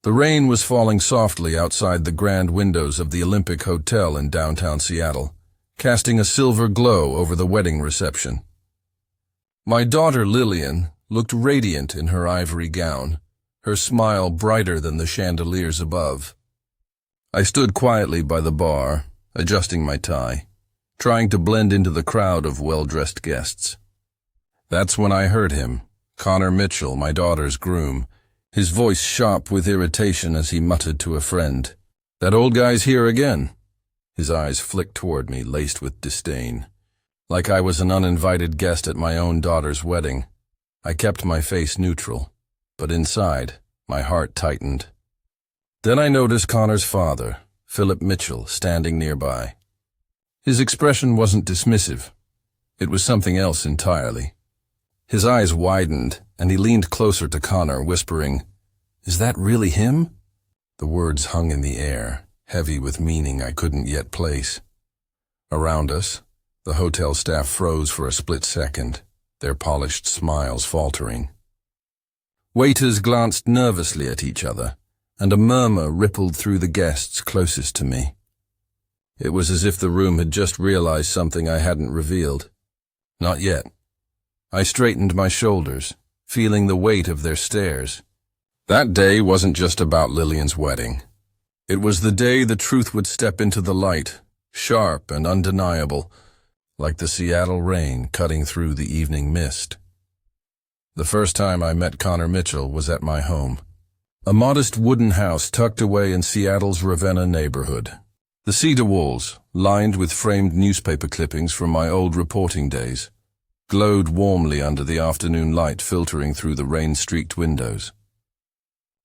The rain was falling softly outside the grand windows of the Olympic Hotel in downtown Seattle, casting a silver glow over the wedding reception. My daughter Lillian looked radiant in her ivory gown, her smile brighter than the chandeliers above. I stood quietly by the bar, adjusting my tie, trying to blend into the crowd of well-dressed guests. That's when I heard him, Connor Mitchell, my daughter's groom, his voice sharp with irritation as he muttered to a friend, "That old guy's here again." His eyes flicked toward me, laced with disdain. Like I was an uninvited guest at my own daughter's wedding. I kept my face neutral, but inside, my heart tightened. Then I noticed Connor's father, Philip Mitchell, standing nearby. His expression wasn't dismissive. It was something else entirely. His eyes widened, and he leaned closer to Connor, whispering, "Is that really him?" The words hung in the air, heavy with meaning I couldn't yet place. Around us, the hotel staff froze for a split second, their polished smiles faltering. Waiters glanced nervously at each other, and a murmur rippled through the guests closest to me. It was as if the room had just realized something I hadn't revealed. Not yet. I straightened my shoulders, feeling the weight of their stares. That day wasn't just about Lillian's wedding. It was the day the truth would step into the light, sharp and undeniable, like the Seattle rain cutting through the evening mist. The first time I met Connor Mitchell was at my home, a modest wooden house tucked away in Seattle's Ravenna neighborhood. The cedar walls, lined with framed newspaper clippings from my old reporting days, glowed warmly under the afternoon light filtering through the rain-streaked windows.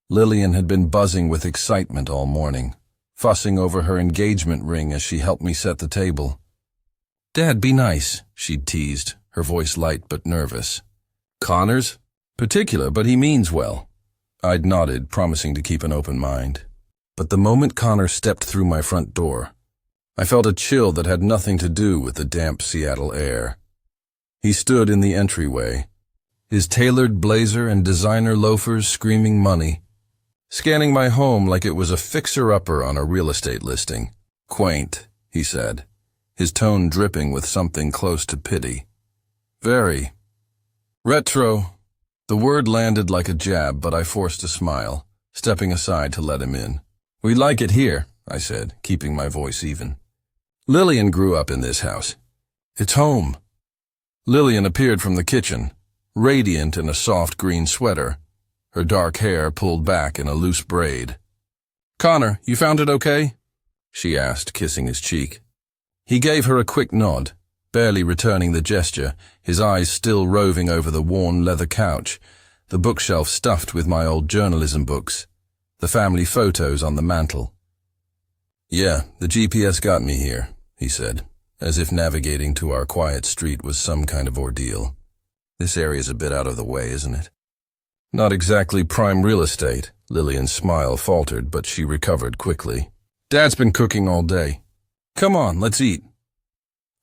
Lillian had been buzzing with excitement all morning, fussing over her engagement ring as she helped me set the table. "Dad, be nice," she'd teased, her voice light but nervous. "Connor's particular, but he means well." I'd nodded, promising to keep an open mind. But the moment Connor stepped through my front door, I felt a chill that had nothing to do with the damp Seattle air. He stood in the entryway, his tailored blazer and designer loafers screaming money, scanning my home like it was a fixer-upper on a real estate listing. "Quaint," he said, his tone dripping with something close to pity. "Very. Retro." The word landed like a jab, but I forced a smile, stepping aside to let him in. "We like it here," I said, keeping my voice even. "Lillian grew up in this house. It's home." Lillian appeared from the kitchen, radiant in a soft green sweater, her dark hair pulled back in a loose braid. "Connor, you found it okay?" she asked, kissing his cheek. He gave her a quick nod, barely returning the gesture, his eyes still roving over the worn leather couch, the bookshelf stuffed with my old journalism books, the family photos on the mantel. "Yeah, the GPS got me here," he said, as if navigating to our quiet street was some kind of ordeal. "This area's a bit out of the way, isn't it?" "Not exactly prime real estate." Lillian's smile faltered, but she recovered quickly. "Dad's been cooking all day. Come on, let's eat."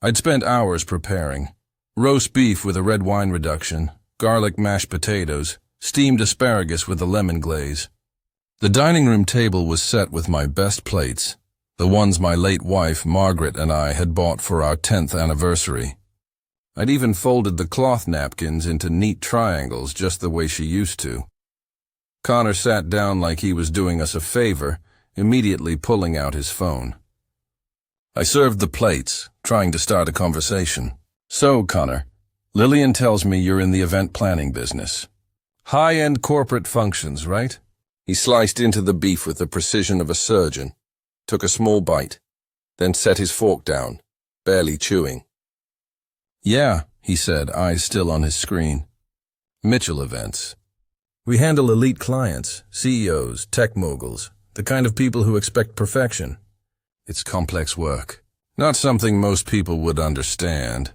I'd spent hours preparing. Roast beef with a red wine reduction, garlic mashed potatoes, steamed asparagus with a lemon glaze. The dining room table was set with my best plates, the ones my late wife, Margaret, and I had bought for our 10th anniversary. I'd even folded the cloth napkins into neat triangles just the way she used to. Connor sat down like he was doing us a favor, immediately pulling out his phone. I served the plates, trying to start a conversation. "So, Connor, Lillian tells me you're in the event planning business. High-end corporate functions, right?" He sliced into the beef with the precision of a surgeon, took a small bite, then set his fork down, barely chewing. "Yeah," he said, eyes still on his screen. "Mitchell events. We handle elite clients, CEOs, tech moguls, the kind of people who expect perfection. It's complex work. Not something most people would understand."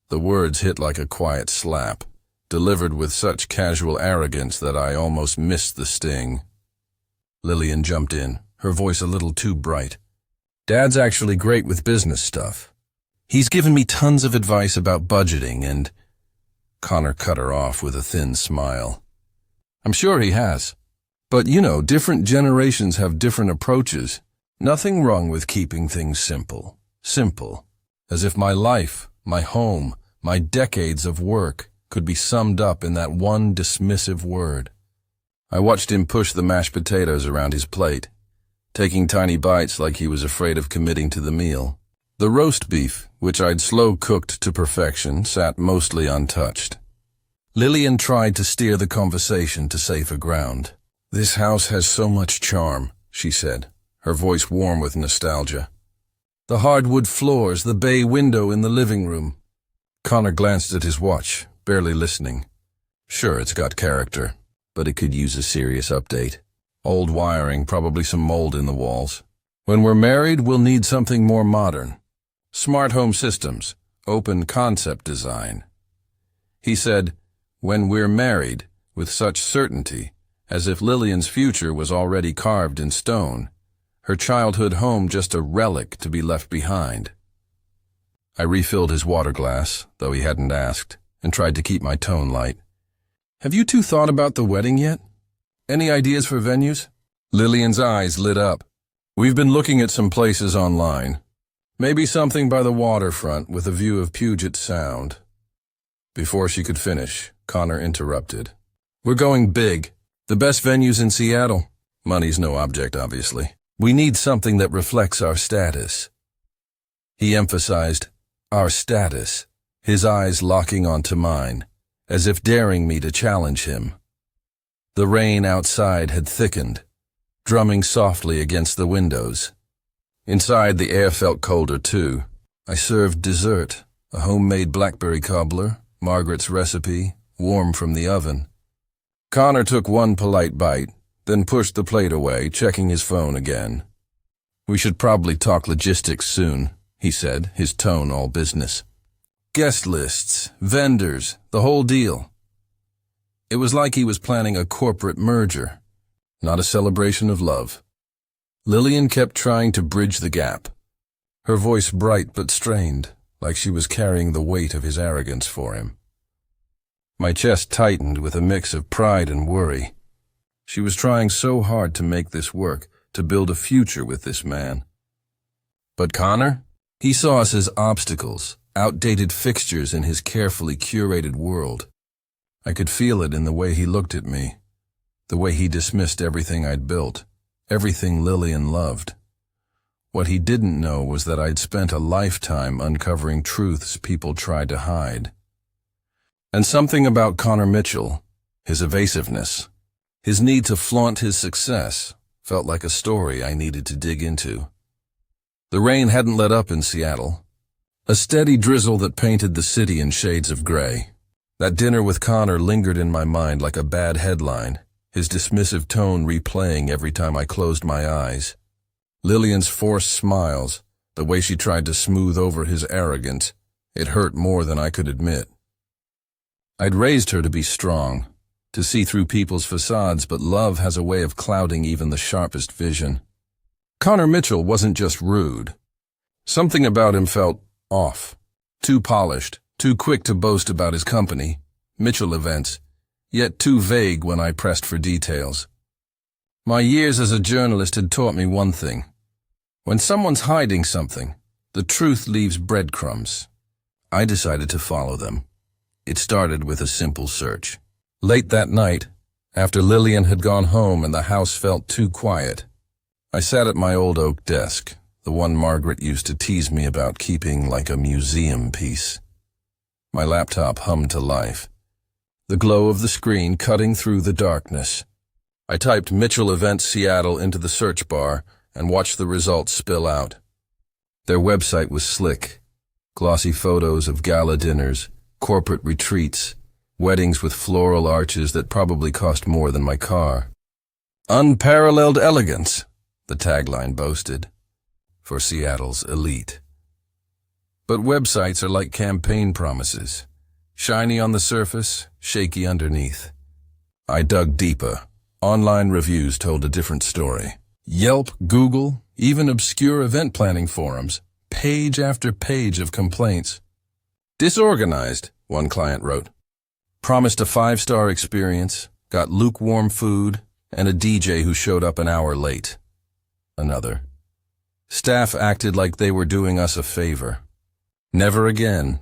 The words hit like a quiet slap, delivered with such casual arrogance that I almost missed the sting. Lillian jumped in, her voice a little too bright. "Dad's actually great with business stuff. He's given me tons of advice about budgeting and—" Connor cut her off with a thin smile. "I'm sure he has. But different generations have different approaches. Nothing wrong with keeping things simple. Simple. As if my life, my home, my decades of work could be summed up in that one dismissive word. I watched him push the mashed potatoes around his plate, taking tiny bites like he was afraid of committing to the meal. The roast beef, which I'd slow-cooked to perfection, sat mostly untouched. Lillian tried to steer the conversation to safer ground. "This house has so much charm," she said, her voice warm with nostalgia. "The hardwood floors, the bay window in the living room." Connor glanced at his watch, barely listening. "Sure, it's got character, but it could use a serious update. Old wiring, probably some mold in the walls. When we're married, we'll need something more modern. Smart home systems, open concept design." He said, "When we're married," with such certainty, as if Lillian's future was already carved in stone, her childhood home just a relic to be left behind. I refilled his water glass, though he hadn't asked, and tried to keep my tone light. "Have you two thought about the wedding yet? Any ideas for venues?" Lillian's eyes lit up. "We've been looking at some places online. Maybe something by the waterfront with a view of Puget Sound." Before she could finish, Connor interrupted. "We're going big. The best venues in Seattle. Money's no object, obviously. We need something that reflects our status." He emphasized, "our status," his eyes locking onto mine, as if daring me to challenge him. The rain outside had thickened, drumming softly against the windows. Inside, the air felt colder, too. I served dessert, a homemade blackberry cobbler, Margaret's recipe, warm from the oven. Connor took one polite bite, then pushed the plate away, checking his phone again. "We should probably talk logistics soon," he said, his tone all business. "Guest lists, vendors, the whole deal." It was like he was planning a corporate merger, not a celebration of love. Lillian kept trying to bridge the gap, her voice bright but strained, like she was carrying the weight of his arrogance for him. My chest tightened with a mix of pride and worry. She was trying so hard to make this work, to build a future with this man. But Connor? He saw us as obstacles, outdated fixtures in his carefully curated world. I could feel it in the way he looked at me, the way he dismissed everything I'd built, everything Lillian loved. What he didn't know was that I'd spent a lifetime uncovering truths people tried to hide. And something about Connor Mitchell, his evasiveness, his need to flaunt his success, felt like a story I needed to dig into. The rain hadn't let up in Seattle, a steady drizzle that painted the city in shades of gray. That dinner with Connor lingered in my mind like a bad headline, his dismissive tone replaying every time I closed my eyes. Lillian's forced smiles, the way she tried to smooth over his arrogance, it hurt more than I could admit. I'd raised her to be strong, to see through people's facades, but love has a way of clouding even the sharpest vision. Connor Mitchell wasn't just rude. Something about him felt off, too polished, too quick to boast about his company, Mitchell Events, yet too vague when I pressed for details. My years as a journalist had taught me one thing. When someone's hiding something, the truth leaves breadcrumbs. I decided to follow them. It started with a simple search. Late that night, after Lillian had gone home and the house felt too quiet, I sat at my old oak desk, the one Margaret used to tease me about keeping like a museum piece. My laptop hummed to life, the glow of the screen cutting through the darkness. I typed Mitchell Events Seattle into the search bar and watched the results spill out. Their website was slick, glossy photos of gala dinners, corporate retreats, weddings with floral arches that probably cost more than my car. "Unparalleled elegance," the tagline boasted, for Seattle's elite. But websites are like campaign promises, shiny on the surface, shaky underneath. I dug deeper. Online reviews told a different story. Yelp, Google, even obscure event planning forums, page after page of complaints. "Disorganized," one client wrote. "Promised a 5-star experience, got lukewarm food, and a DJ who showed up an hour late. Another. Staff acted like they were doing us a favor. Never again.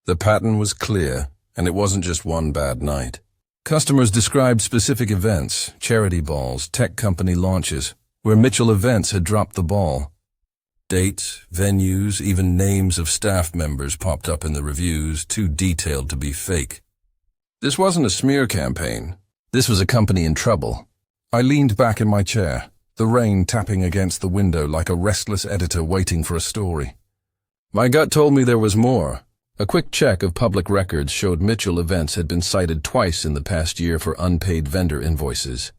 The pattern was clear, and it wasn't just one bad night. Customers described specific events, charity balls, tech company launches, where Mitchell Events had dropped the ball. Dates, venues, even names of staff members popped up in the reviews, too detailed to be fake. This wasn't a smear campaign. This was a company in trouble. I leaned back in my chair, the rain tapping against the window like a restless editor waiting for a story. My gut told me there was more. A quick check of public records showed Mitchell Events had been cited twice in the past year for unpaid vendor invoices.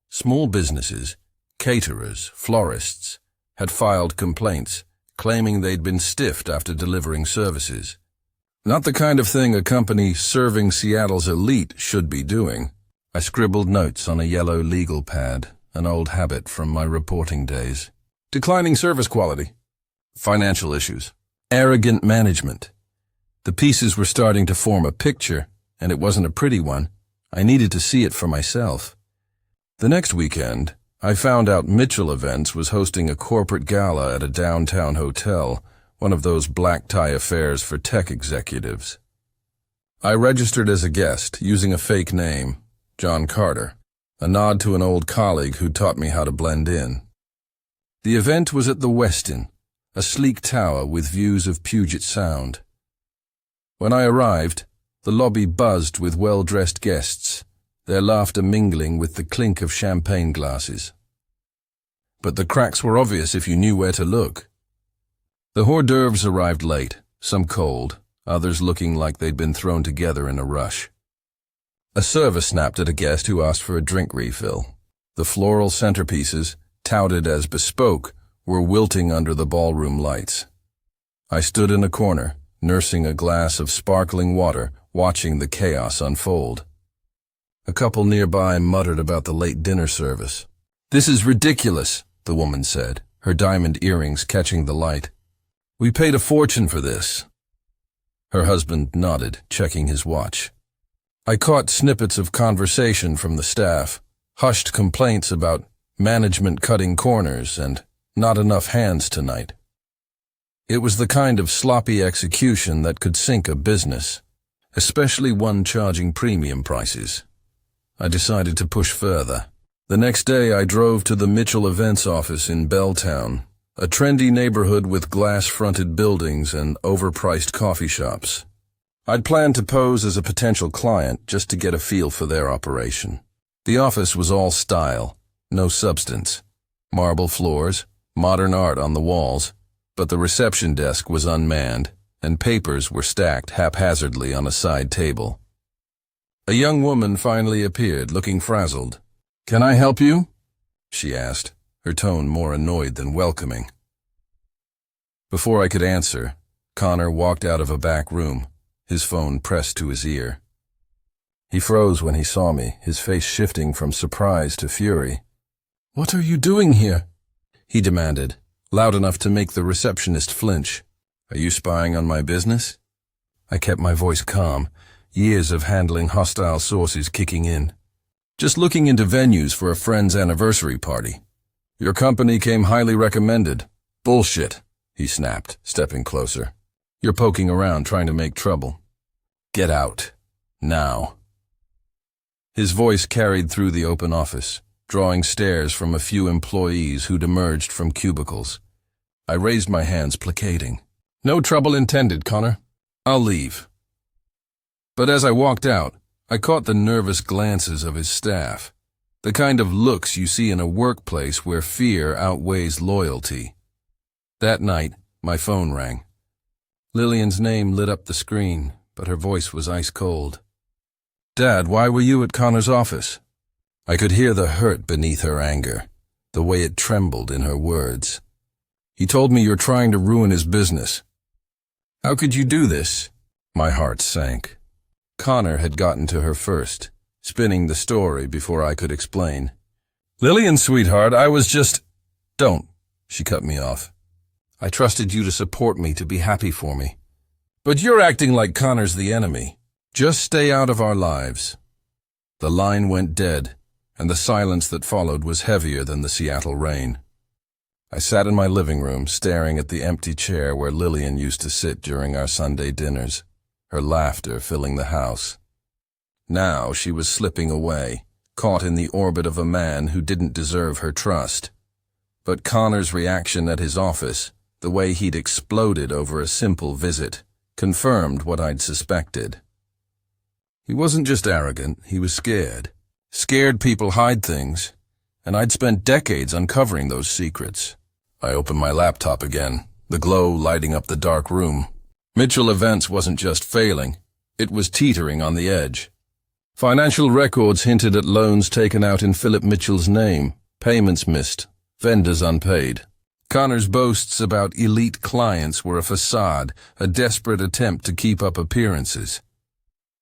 Small businesses, caterers, florists, had filed complaints, claiming they'd been stiffed after delivering services. Not the kind of thing a company serving Seattle's elite should be doing. I scribbled notes on a yellow legal pad, an old habit from my reporting days. Declining service quality. Financial issues. Arrogant management. The pieces were starting to form a picture, and it wasn't a pretty one. I needed to see it for myself. The next weekend, I found out Mitchell Events was hosting a corporate gala at a downtown hotel, one of those black-tie affairs for tech executives. I registered as a guest, using a fake name, John Carter, a nod to an old colleague who taught me how to blend in. The event was at the Westin, a sleek tower with views of Puget Sound. When I arrived, the lobby buzzed with well-dressed guests, their laughter mingling with the clink of champagne glasses. But the cracks were obvious if you knew where to look. The hors d'oeuvres arrived late, some cold, others looking like they'd been thrown together in a rush. A server snapped at a guest who asked for a drink refill. The floral centerpieces, touted as bespoke, were wilting under the ballroom lights. I stood in a corner, nursing a glass of sparkling water, watching the chaos unfold. A couple nearby muttered about the late dinner service. "This is ridiculous," the woman said, her diamond earrings catching the light. "We paid a fortune for this." Her husband nodded, checking his watch. I caught snippets of conversation from the staff, hushed complaints about management cutting corners and not enough hands tonight. It was the kind of sloppy execution that could sink a business, especially one charging premium prices. I decided to push further. The next day I drove to the Mitchell Events office in Belltown, a trendy neighborhood with glass-fronted buildings and overpriced coffee shops. I'd planned to pose as a potential client just to get a feel for their operation. The office was all style, no substance. Marble floors, modern art on the walls, but the reception desk was unmanned, and papers were stacked haphazardly on a side table. A young woman finally appeared, looking frazzled. "Can I help you?" she asked, her tone more annoyed than welcoming. Before I could answer, Connor walked out of a back room, his phone pressed to his ear. He froze when he saw me, his face shifting from surprise to fury. "What are you doing here?" he demanded, loud enough to make the receptionist flinch. "Are you spying on my business?" I kept my voice calm, years of handling hostile sources kicking in. "Just looking into venues for a friend's anniversary party. Your company came highly recommended." "Bullshit," he snapped, stepping closer. "You're poking around trying to make trouble. Get out. Now." His voice carried through the open office, drawing stares from a few employees who'd emerged from cubicles. I raised my hands, placating. "No trouble intended, Connor. I'll leave." But as I walked out, I caught the nervous glances of his staff, the kind of looks you see in a workplace where fear outweighs loyalty. That night, my phone rang. Lillian's name lit up the screen, but her voice was ice cold. "Dad, why were you at Connor's office?" I could hear the hurt beneath her anger, the way it trembled in her words. "He told me you're trying to ruin his business." "How could you do this?" My heart sank. Connor had gotten to her first, spinning the story before I could explain. "Lillian, sweetheart, I was just—" "Don't," she cut me off. "I trusted you to support me, to be happy for me. But you're acting like Connor's the enemy. Just stay out of our lives." The line went dead, and the silence that followed was heavier than the Seattle rain. I sat in my living room, staring at the empty chair where Lillian used to sit during our Sunday dinners, her laughter filling the house. Now she was slipping away, caught in the orbit of a man who didn't deserve her trust. But Connor's reaction at his office, the way he'd exploded over a simple visit, confirmed what I'd suspected. He wasn't just arrogant, he was scared. Scared people hide things, and I'd spent decades uncovering those secrets. I opened my laptop again, the glow lighting up the dark room. Mitchell Events wasn't just failing, it was teetering on the edge. Financial records hinted at loans taken out in Philip Mitchell's name, payments missed, vendors unpaid. Connor's boasts about elite clients were a facade, a desperate attempt to keep up appearances.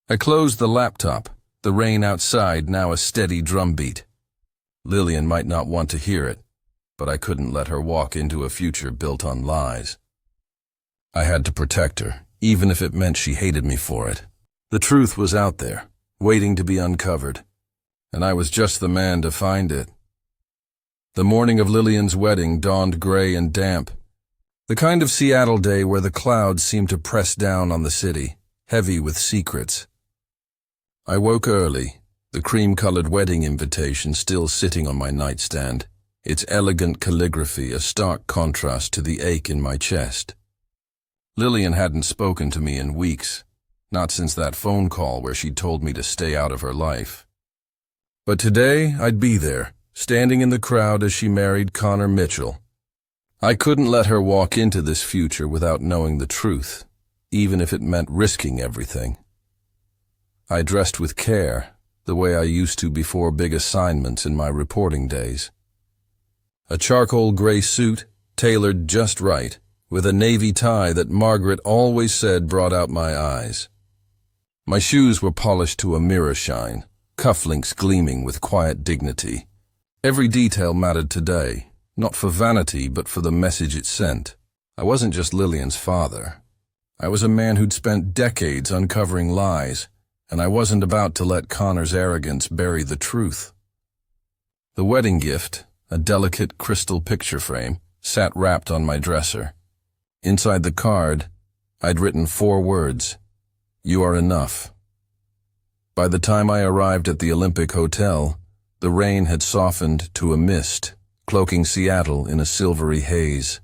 I closed the laptop, the rain outside now a steady drumbeat. Lillian might not want to hear it, but I couldn't let her walk into a future built on lies. I had to protect her, even if it meant she hated me for it. The truth was out there, waiting to be uncovered, and I was just the man to find it. The morning of Lillian's wedding dawned gray and damp, the kind of Seattle day where the clouds seemed to press down on the city, heavy with secrets. I woke early, the cream-colored wedding invitation still sitting on my nightstand, its elegant calligraphy a stark contrast to the ache in my chest. Lillian hadn't spoken to me in weeks, not since that phone call where she'd told me to stay out of her life. But today I'd be there, standing in the crowd as she married Connor Mitchell. I couldn't let her walk into this future without knowing the truth, even if it meant risking everything. I dressed with care, the way I used to before big assignments in my reporting days. A charcoal gray suit, tailored just right, with a navy tie that Margaret always said brought out my eyes. My shoes were polished to a mirror shine, cufflinks gleaming with quiet dignity. Every detail mattered today, not for vanity but for the message it sent. I wasn't just Lillian's father. I was a man who'd spent decades uncovering lies, and I wasn't about to let Connor's arrogance bury the truth. The wedding gift, a delicate crystal picture frame, sat wrapped on my dresser. Inside the card, I'd written 4 words: "You are enough." By the time I arrived at the Olympic Hotel, the rain had softened to a mist, cloaking Seattle in a silvery haze.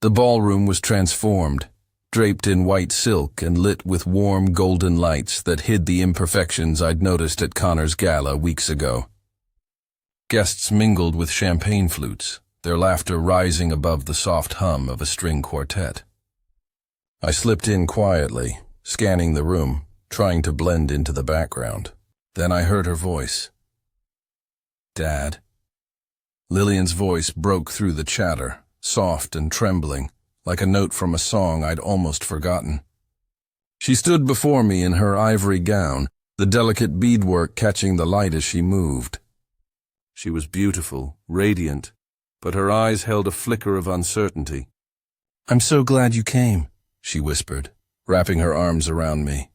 The ballroom was transformed, draped in white silk and lit with warm golden lights that hid the imperfections I'd noticed at Connor's gala weeks ago. Guests mingled with champagne flutes, their laughter rising above the soft hum of a string quartet. I slipped in quietly, scanning the room, trying to blend into the background. Then I heard her voice. "Dad." Lillian's voice broke through the chatter, soft and trembling, like a note from a song I'd almost forgotten. She stood before me in her ivory gown, the delicate beadwork catching the light as she moved. She was beautiful, radiant, but her eyes held a flicker of uncertainty. "I'm so glad you came," she whispered, wrapping her arms around me.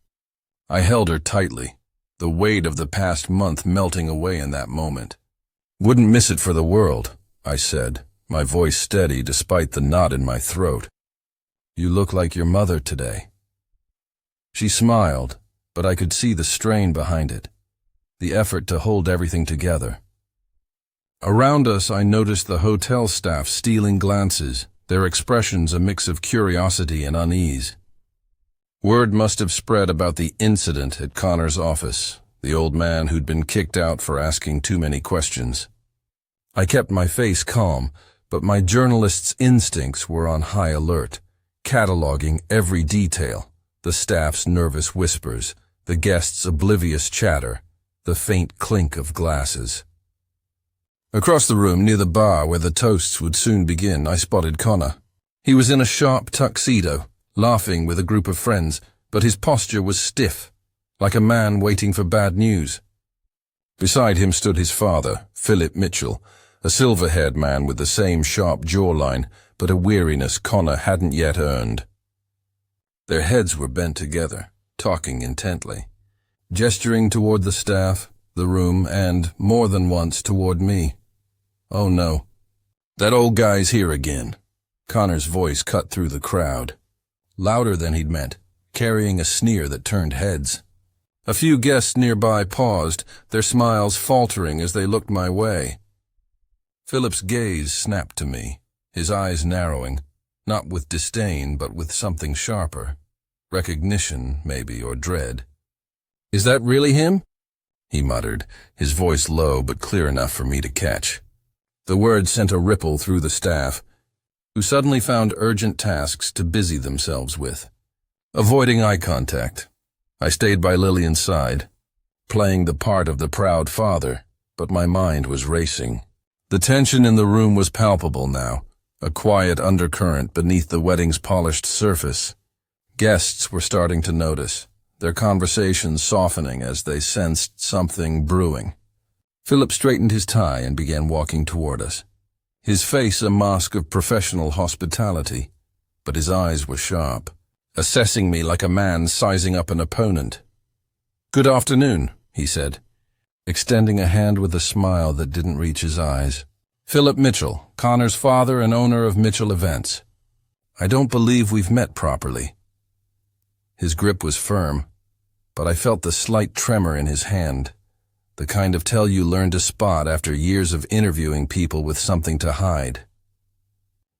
I held her tightly, the weight of the past month melting away in that moment. "Wouldn't miss it for the world," I said, my voice steady despite the knot in my throat. "You look like your mother today." She smiled, but I could see the strain behind it, the effort to hold everything together. Around us, I noticed the hotel staff stealing glances, their expressions a mix of curiosity and unease. Word must have spread about the incident at Connor's office, the old man who'd been kicked out for asking too many questions. I kept my face calm, but my journalist's instincts were on high alert, cataloging every detail, the staff's nervous whispers, the guests' oblivious chatter, the faint clink of glasses. Across the room, near the bar where the toasts would soon begin, I spotted Connor. He was in a sharp tuxedo, laughing with a group of friends, but his posture was stiff, like a man waiting for bad news. Beside him stood his father, Philip Mitchell, a silver-haired man with the same sharp jawline, but a weariness Connor hadn't yet earned. Their heads were bent together, talking intently. Gesturing toward the staff, the room, and, more than once, toward me. Oh no. That old guy's here again. Connor's voice cut through the crowd, louder than he'd meant, carrying a sneer that turned heads. A few guests nearby paused, their smiles faltering as they looked my way. Philip's gaze snapped to me, his eyes narrowing, not with disdain but with something sharper. Recognition, maybe, or dread. "Is that really him?" he muttered, his voice low but clear enough for me to catch. The words sent a ripple through the staff, who suddenly found urgent tasks to busy themselves with. Avoiding eye contact, I stayed by Lillian's side, playing the part of the proud father, but my mind was racing. The tension in the room was palpable now, a quiet undercurrent beneath the wedding's polished surface. Guests were starting to notice, their conversations softening as they sensed something brewing. Philip straightened his tie and began walking toward us, his face a mask of professional hospitality, but his eyes were sharp, assessing me like a man sizing up an opponent. "Good afternoon," he said, extending a hand with a smile that didn't reach his eyes. "Philip Mitchell, Connor's father and owner of Mitchell Events. I don't believe we've met properly." His grip was firm, but I felt the slight tremor in his hand, the kind of tell you learn to spot after years of interviewing people with something to hide.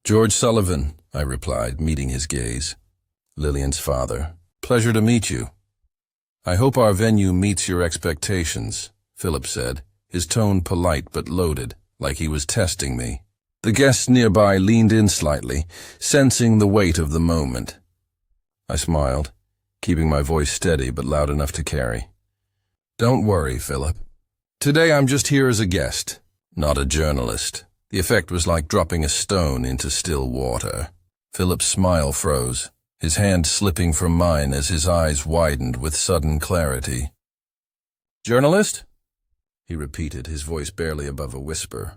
"George Sullivan," I replied, meeting his gaze. "Lillian's father. Pleasure to meet you." "I hope our venue meets your expectations," Philip said, his tone polite but loaded, like he was testing me. The guests nearby leaned in slightly, sensing the weight of the moment. I smiled, keeping my voice steady but loud enough to carry. "Don't worry, Philip. Today I'm just here as a guest, not a journalist." The effect was like dropping a stone into still water. Philip's smile froze, his hand slipping from mine as his eyes widened with sudden clarity. "Journalist?" he repeated, his voice barely above a whisper.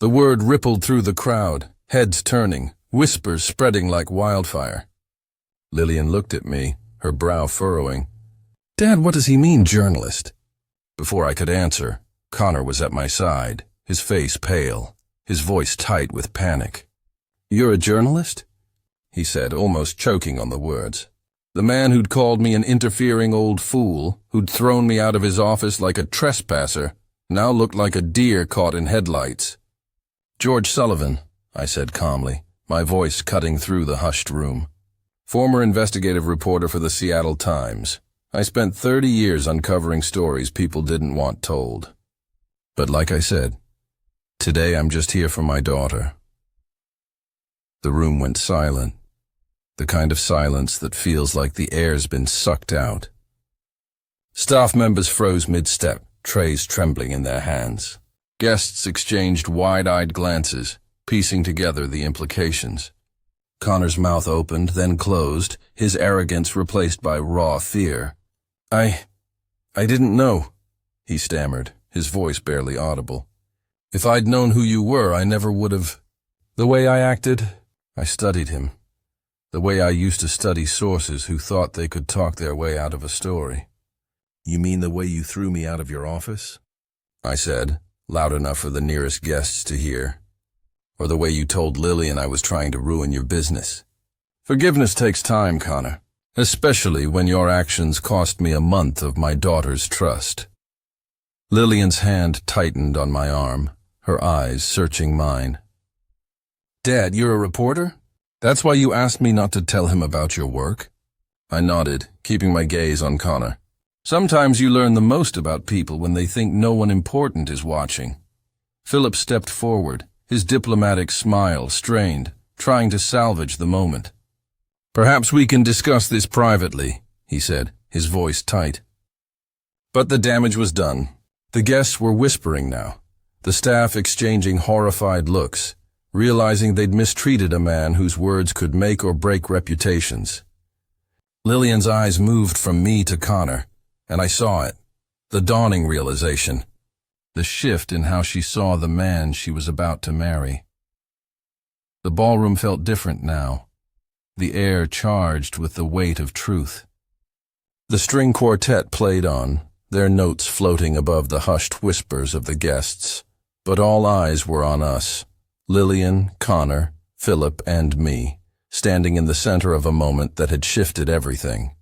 The word rippled through the crowd, heads turning, whispers spreading like wildfire. Lillian looked at me, her brow furrowing. "Dad, what does he mean, journalist?" Before I could answer, Connor was at my side, his face pale, his voice tight with panic. "You're a journalist?" he said, almost choking on the words. The man who'd called me an interfering old fool, who'd thrown me out of his office like a trespasser, now looked like a deer caught in headlights. "George Sullivan," I said calmly, my voice cutting through the hushed room. "Former investigative reporter for the Seattle Times. I spent 30 years uncovering stories people didn't want told. But like I said, today I'm just here for my daughter." The room went silent, the kind of silence that feels like the air's been sucked out. Staff members froze mid-step, trays trembling in their hands. Guests exchanged wide-eyed glances, piecing together the implications. Connor's mouth opened, then closed, his arrogance replaced by raw fear. I didn't know," he stammered, his voice barely audible. "If I'd known who you were, I never would have." The way I acted, I studied him. The way I used to study sources who thought they could talk their way out of a story. "You mean the way you threw me out of your office?" I said, loud enough for the nearest guests to hear. "Or the way you told Lillian I was trying to ruin your business?" "Forgiveness takes time, Connor, especially when your actions cost me a month of my daughter's trust." Lillian's hand tightened on my arm, her eyes searching mine. "Dad, you're a reporter? That's why you asked me not to tell him about your work?" I nodded, keeping my gaze on Connor. "Sometimes you learn the most about people when they think no one important is watching." Philip stepped forward, his diplomatic smile strained, trying to salvage the moment. "Perhaps we can discuss this privately," he said, his voice tight. But the damage was done. The guests were whispering now, the staff exchanging horrified looks, realizing they'd mistreated a man whose words could make or break reputations. Lillian's eyes moved from me to Connor, and I saw it, the dawning realization, the shift in how she saw the man she was about to marry. The ballroom felt different now, the air charged with the weight of truth. The string quartet played on, their notes floating above the hushed whispers of the guests. But all eyes were on us, Lillian, Connor, Philip, and me, standing in the center of a moment that had shifted everything.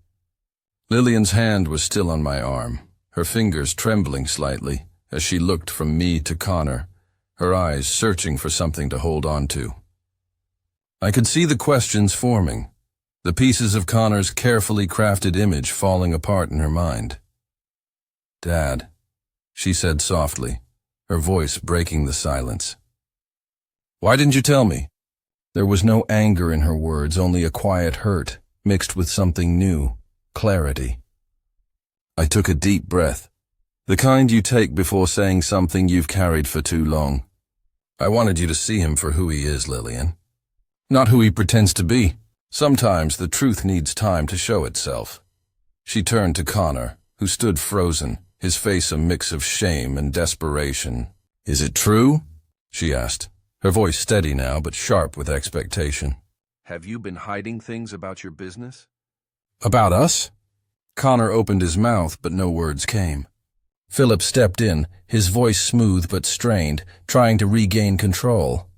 Lillian's hand was still on my arm, her fingers trembling slightly as she looked from me to Connor, her eyes searching for something to hold on to. I could see the questions forming, the pieces of Connor's carefully crafted image falling apart in her mind. "Dad," she said softly, her voice breaking the silence. "Why didn't you tell me?" There was no anger in her words, only a quiet hurt, mixed with something new, clarity. I took a deep breath, the kind you take before saying something you've carried for too long. "I wanted you to see him for who he is, Lillian. Not who he pretends to be. Sometimes the truth needs time to show itself." She turned to Connor, who stood frozen, his face a mix of shame and desperation. "Is it true?" she asked, her voice steady now but sharp with expectation. "Have you been hiding things about your business?" "About us?" Connor opened his mouth, but no words came. Philip stepped in, his voice smooth but strained, trying to regain control.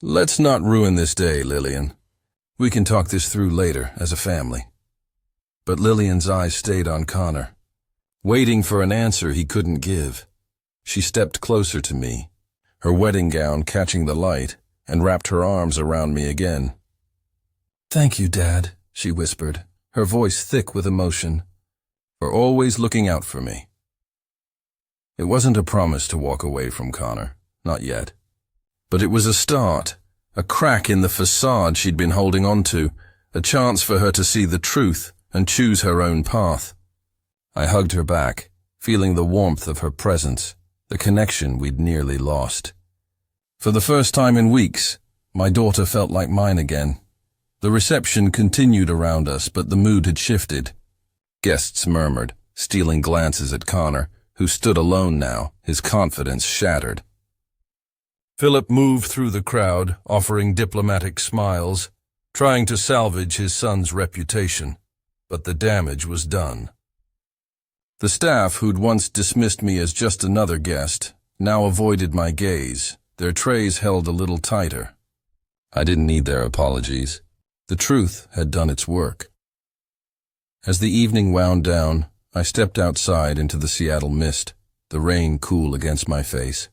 "Let's not ruin this day, Lillian. We can talk this through later, as a family." But Lillian's eyes stayed on Connor, waiting for an answer he couldn't give. She stepped closer to me, her wedding gown catching the light, and wrapped her arms around me again. "Thank you, Dad," she whispered, her voice thick with emotion, "for always looking out for me." It wasn't a promise to walk away from Connor, not yet. But it was a start, a crack in the facade she'd been holding on to, a chance for her to see the truth and choose her own path. I hugged her back, feeling the warmth of her presence, the connection we'd nearly lost. For the first time in weeks, my daughter felt like mine again. The reception continued around us, but the mood had shifted. Guests murmured, stealing glances at Connor, who stood alone now, his confidence shattered. Philip moved through the crowd, offering diplomatic smiles, trying to salvage his son's reputation, but the damage was done. The staff, who'd once dismissed me as just another guest, now avoided my gaze, their trays held a little tighter. I didn't need their apologies. The truth had done its work. As the evening wound down, I stepped outside into the Seattle mist, the rain cool against my face.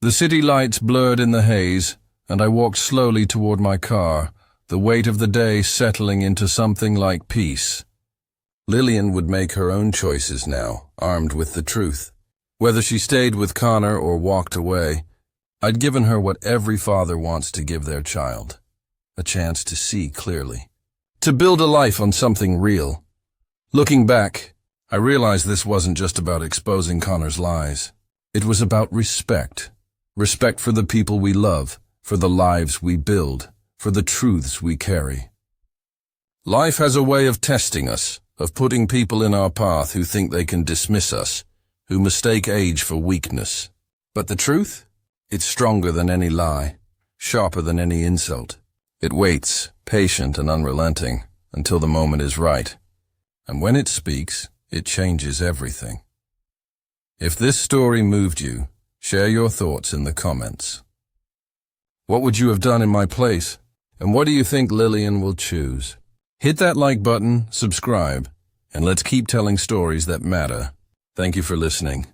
The city lights blurred in the haze, and I walked slowly toward my car, the weight of the day settling into something like peace. Lillian would make her own choices now, armed with the truth. Whether she stayed with Connor or walked away, I'd given her what every father wants to give their child, a chance to see clearly, to build a life on something real. Looking back, I realized this wasn't just about exposing Connor's lies. It was about respect. Respect for the people we love, for the lives we build, for the truths we carry. Life has a way of testing us, of putting people in our path who think they can dismiss us, who mistake age for weakness. But the truth? It's stronger than any lie, sharper than any insult. It waits, patient and unrelenting, until the moment is right. And when it speaks, it changes everything. If this story moved you, share your thoughts in the comments. What would you have done in my place? And what do you think Lillian will choose? Hit that like button, subscribe, and let's keep telling stories that matter. Thank you for listening.